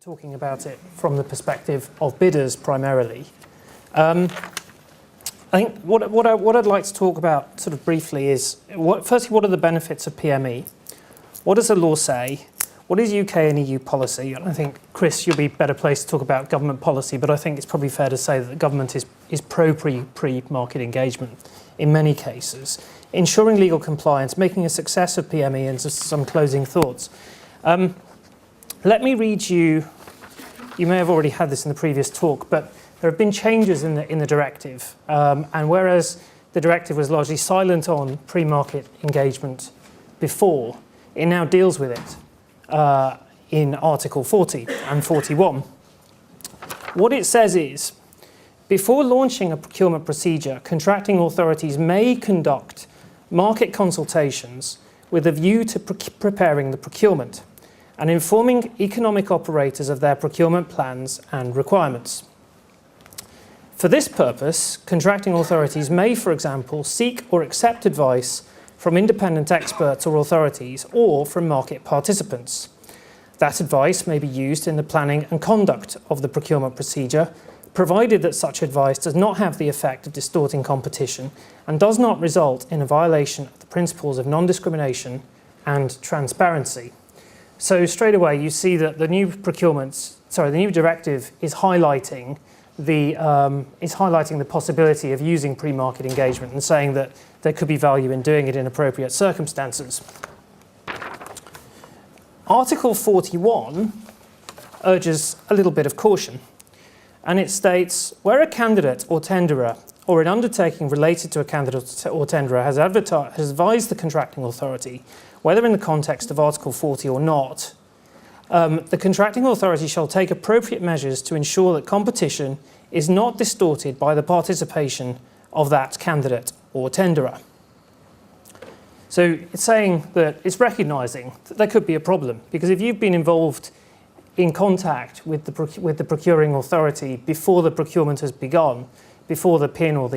talking about it from the perspective of bidders primarily. I think what I'd like to talk about sort of briefly is, firstly, what are the benefits of PME? What does the law say? What is UK and EU policy? And I think, Chris, you'll be better placed to talk about government policy, but I think it's probably fair to say that the government is pre-market engagement in many cases. Ensuring legal compliance, making a success of PME, and just some closing thoughts. Let me read you may have already had this in the previous talk, but there have been changes in the directive. And whereas the directive was largely silent on pre-market engagement before, it now deals with it in Article 40 and 41. What it says is, before launching a procurement procedure, contracting authorities may conduct market consultations with a view to preparing the procurement and informing economic operators of their procurement plans and requirements. For this purpose, contracting authorities may, for example, seek or accept advice from independent experts or authorities or from market participants. That advice may be used in the planning and conduct of the procurement procedure, provided that such advice does not have the effect of distorting competition and does not result in a violation of the principles of non-discrimination and transparency. So straight away you see that the new directive is highlighting the possibility of using pre-market engagement and saying that there could be value in doing it in appropriate circumstances. Article 41 urges a little bit of caution, and it states, where a candidate or tenderer or an undertaking related to a candidate or tenderer has advised the contracting authority, whether in the context of Article 40 or not, the contracting authority shall take appropriate measures to ensure that competition is not distorted by the participation of that candidate or tenderer. So it's saying that it's recognising that there could be a problem, because if you've been involved in contact with the procuring authority before the procurement has begun, before the PIN or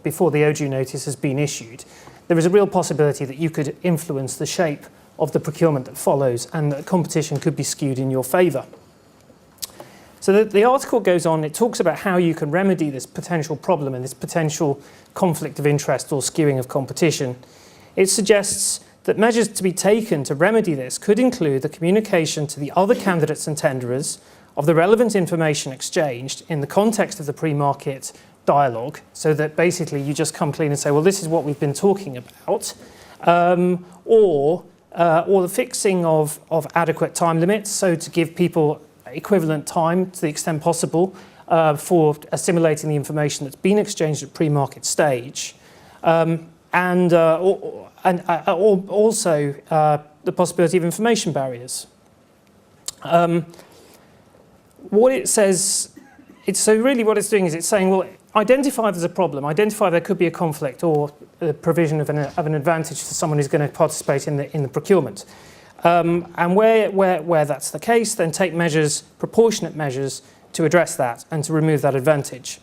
before the ODU notice has been issued, there is a real possibility that you could influence the shape of the procurement that follows, and that competition could be skewed in your favour. So the article goes on, it talks about how you can remedy this potential problem and this potential conflict of interest or skewing of competition. It suggests that measures to be taken to remedy this could include the communication to the other candidates and tenderers of the relevant information exchanged in the context of the pre-market dialogue, so that basically you just come clean and say, well, this is what we've been talking about, or the fixing of adequate time limits, so to give people equivalent time to the extent possible for assimilating the information that's been exchanged at pre-market stage, and also the possibility of information barriers. What it says, really what it's doing is it's saying, well, identify there's a problem, identify there could be a conflict or the provision of an advantage to someone who's going to participate in the procurement. And where that's the case, then take measures, proportionate measures, to address that and to remove that advantage.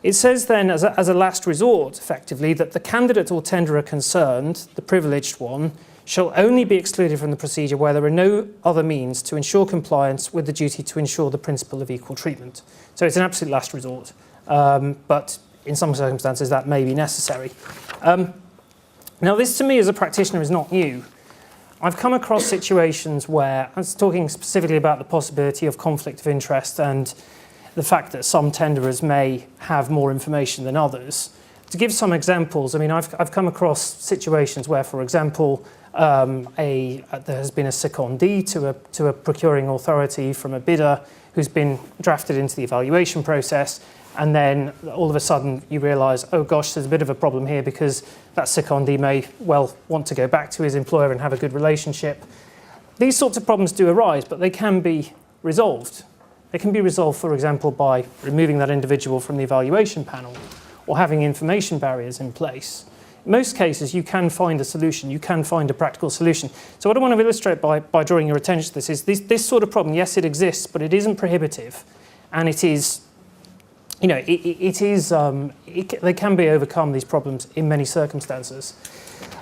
It says then, as a last resort, effectively, that the candidate or tenderer concerned, the privileged one, shall only be excluded from the procedure where there are no other means to ensure compliance with the duty to ensure the principle of equal treatment. So it's an absolute last resort, but in some circumstances that may be necessary. Now this to me as a practitioner is not new. I've come across situations where, I was talking specifically about the possibility of conflict of interest and the fact that some tenderers may have more information than others. To give some examples, I mean, I've come across situations where, for example, there has been a secondee to a procuring authority from a bidder who's been drafted into the evaluation process, and then all of a sudden you realise, oh gosh, there's a bit of a problem here because that secondee may well want to go back to his employer and have a good relationship. These sorts of problems do arise, but they can be resolved. They can be resolved, for example, by removing that individual from the evaluation panel or having information barriers in place. In most cases, you can find a solution, you can find a practical solution. So what I want to illustrate by drawing your attention to this is this sort of problem, yes, it exists, but it isn't prohibitive, and it is, you know, they can be overcome, these problems, in many circumstances.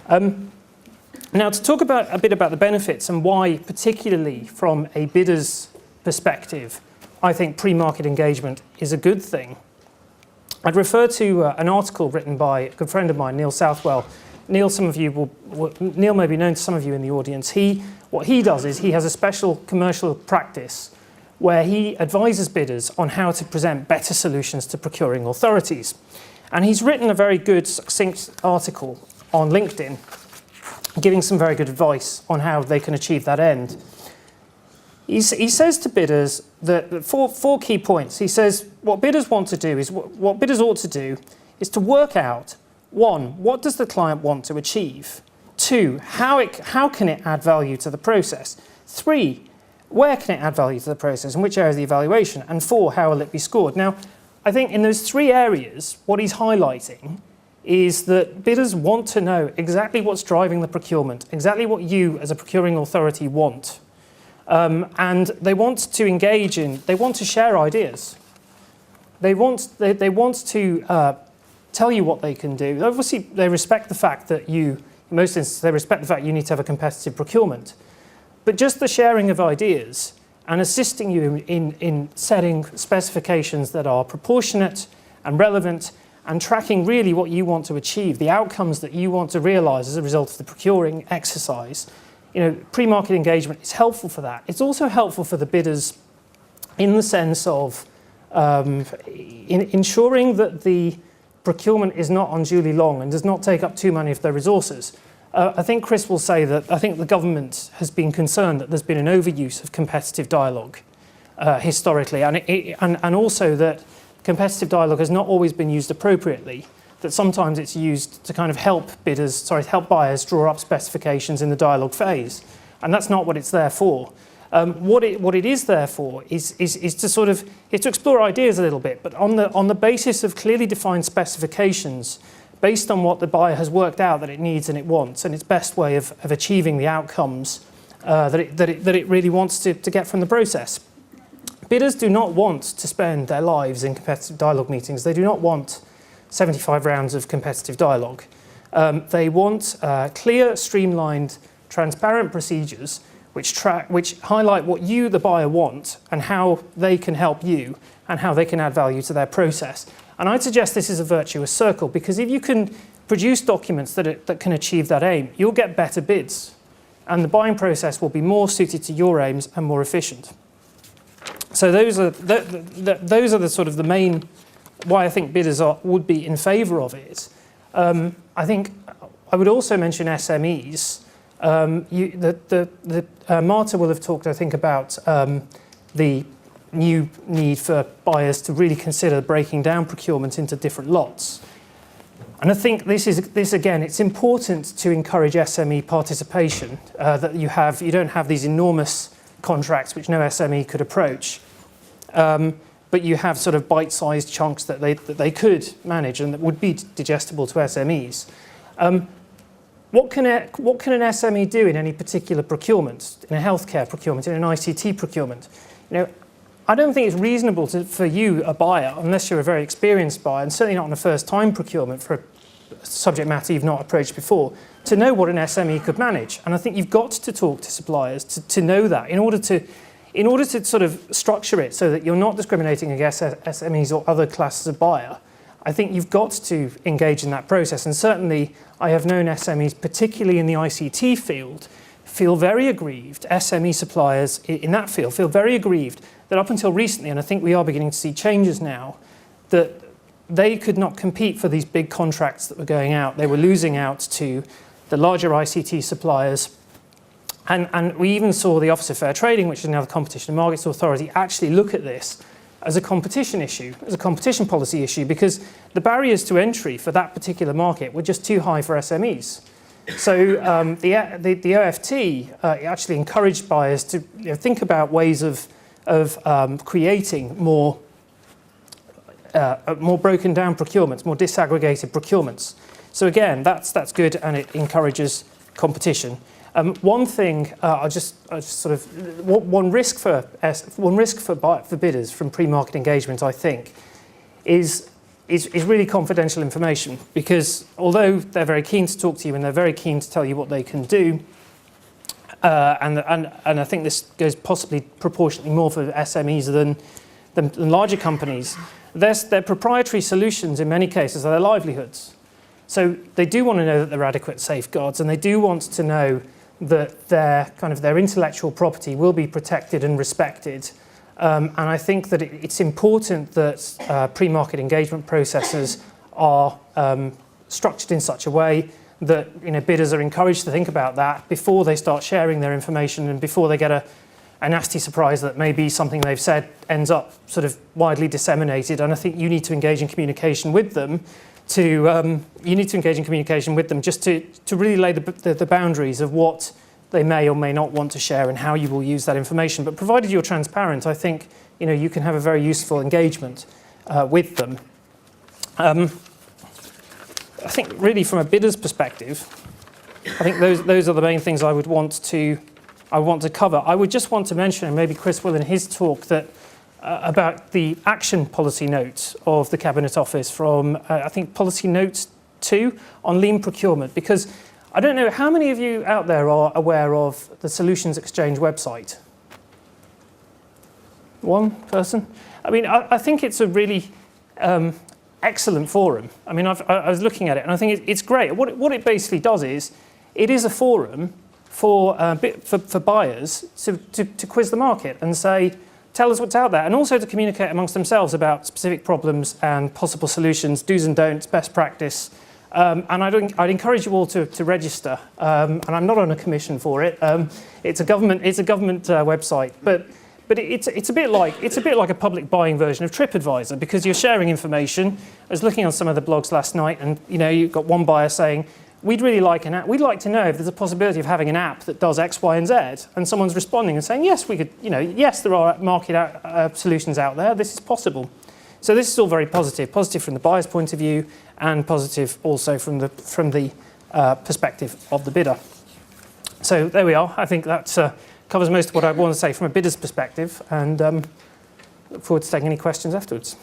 Now, to talk a bit about the benefits and why, particularly from a bidder's perspective, I think pre-market engagement is a good thing. I'd refer to an article written by a good friend of mine, Neil Southwell. Neil, Neil may be known to some of you in the audience. What he does is he has a special commercial practice where he advises bidders on how to present better solutions to procuring authorities. And he's written a very good, succinct article on LinkedIn, giving some very good advice on how they can achieve that end. He says to bidders that four key points. He says what bidders want to do is what bidders ought to do is to work out, 1, what does the client want to achieve? 2, how can it add value to the process? 3, where can it add value to the process and which area of the evaluation? And 4, how will it be scored? Now, I think in those 3 areas, what he's highlighting is that bidders want to know exactly what's driving the procurement, exactly what you as a procuring authority want. And they want to engage they want to share ideas. They want to tell you what they can do. Obviously, they respect the fact that in most instances, they respect the fact you need to have a competitive procurement. But just the sharing of ideas and assisting you in setting specifications that are proportionate and relevant and tracking really what you want to achieve, the outcomes that you want to realise as a result of the procuring exercise. Pre-market engagement is helpful for that. It's also helpful for the bidders in the sense of ensuring that the procurement is not unduly long and does not take up too many of their resources. I think Chris will say that I think the government has been concerned that there's been an overuse of competitive dialogue historically, and also that competitive dialogue has not always been used appropriately. That sometimes it's used to kind of help buyers draw up specifications in the dialogue phase, and that's not what it's there for. What it is there for is to explore ideas a little bit, but on the basis of clearly defined specifications, based on what the buyer has worked out that it needs and it wants, and its best way of achieving the outcomes that it really wants to get from the process. Bidders do not want to spend their lives in competitive dialogue meetings. They do not want 75 rounds of competitive dialogue. They want clear, streamlined, transparent procedures which highlight what you, the buyer, want and how they can help you and how they can add value to their process. And I'd suggest this is a virtuous circle, because if you can produce documents that can achieve that aim, you'll get better bids, and the buying process will be more suited to your aims and more efficient. So those are the sort of the main why I think bidders would be in favour of it. I think I would also mention SMEs. Marta will have talked, I think, about the new need for buyers to really consider breaking down procurement into different lots. And I think this again, it's important to encourage SME participation, that you don't have these enormous contracts which no SME could approach. But you have sort of bite-sized chunks that they could manage and that would be digestible to SMEs. What can an SME do in any particular procurement, in a healthcare procurement, in an ICT procurement? I don't think it's reasonable for you, a buyer, unless you're a very experienced buyer, and certainly not on a first-time procurement for a subject matter you've not approached before, to know what an SME could manage. And I think you've got to talk to suppliers to know that in order to sort of structure it so that you're not discriminating against SMEs or other classes of buyer. I think you've got to engage in that process. And certainly I have known SMEs, particularly in the ICT field, feel very aggrieved. SME suppliers in that field feel very aggrieved that up until recently, and I think we are beginning to see changes now, that they could not compete for these big contracts that were going out. They were losing out to the larger ICT suppliers. And we even saw the Office of Fair Trading, which is now the Competition and Markets Authority, actually look at this as a competition issue, as a competition policy issue, because the barriers to entry for that particular market were just too high for SMEs. So the OFT actually encouraged buyers to think about ways of creating more broken down procurements, more disaggregated procurements. So again, that's good, and it encourages competition. One thing, one risk for bidders from pre-market engagement, I think, is really confidential information, because although they're very keen to talk to you and they're very keen to tell you what they can do, and I think this goes possibly proportionately more for SMEs than larger companies. Their proprietary solutions in many cases are their livelihoods. So they do want to know that there are adequate safeguards, and they do want to know that their intellectual property will be protected and respected. And I think that it's important that pre-market engagement processes are structured in such a way that bidders are encouraged to think about that before they start sharing their information and before they get a nasty surprise that maybe something they've said ends up sort of widely disseminated. And I think you need to engage in communication with them just to really lay the boundaries of what they may or may not want to share and how you will use that information. But provided you're transparent, I think you can have a very useful engagement with them. I think really from a bidder's perspective, I think those are the main things I would want to cover. I would just want to mention, and maybe Chris will in his talk, that about the action policy note of the Cabinet Office from, I think, policy note 2 on lean procurement, because I don't know how many of you out there are aware of the Solutions Exchange website? One person? I mean, I think it's a really excellent forum. I mean, I was looking at it and I think it's great. What it basically does is, it is a forum for buyers to quiz the market and say, tell us what's out there, and also to communicate amongst themselves about specific problems and possible solutions, do's and don'ts, best practice. And I'd encourage you all to register. And I'm not on a commission for it. It's a government website, but it's a bit like a public buying version of TripAdvisor, because you're sharing information. I was looking on some of the blogs last night, and you've got one buyer saying, we'd really like an app. We'd like to know if there's a possibility of having an app that does X, Y, and Z. And someone's responding and saying, yes, we could. Yes, there are market solutions out there. This is possible. So this is all very positive. Positive from the buyer's point of view, and positive also from the perspective of the bidder. So there we are. I think that covers most of what I want to say from a bidder's perspective, and look forward to taking any questions afterwards.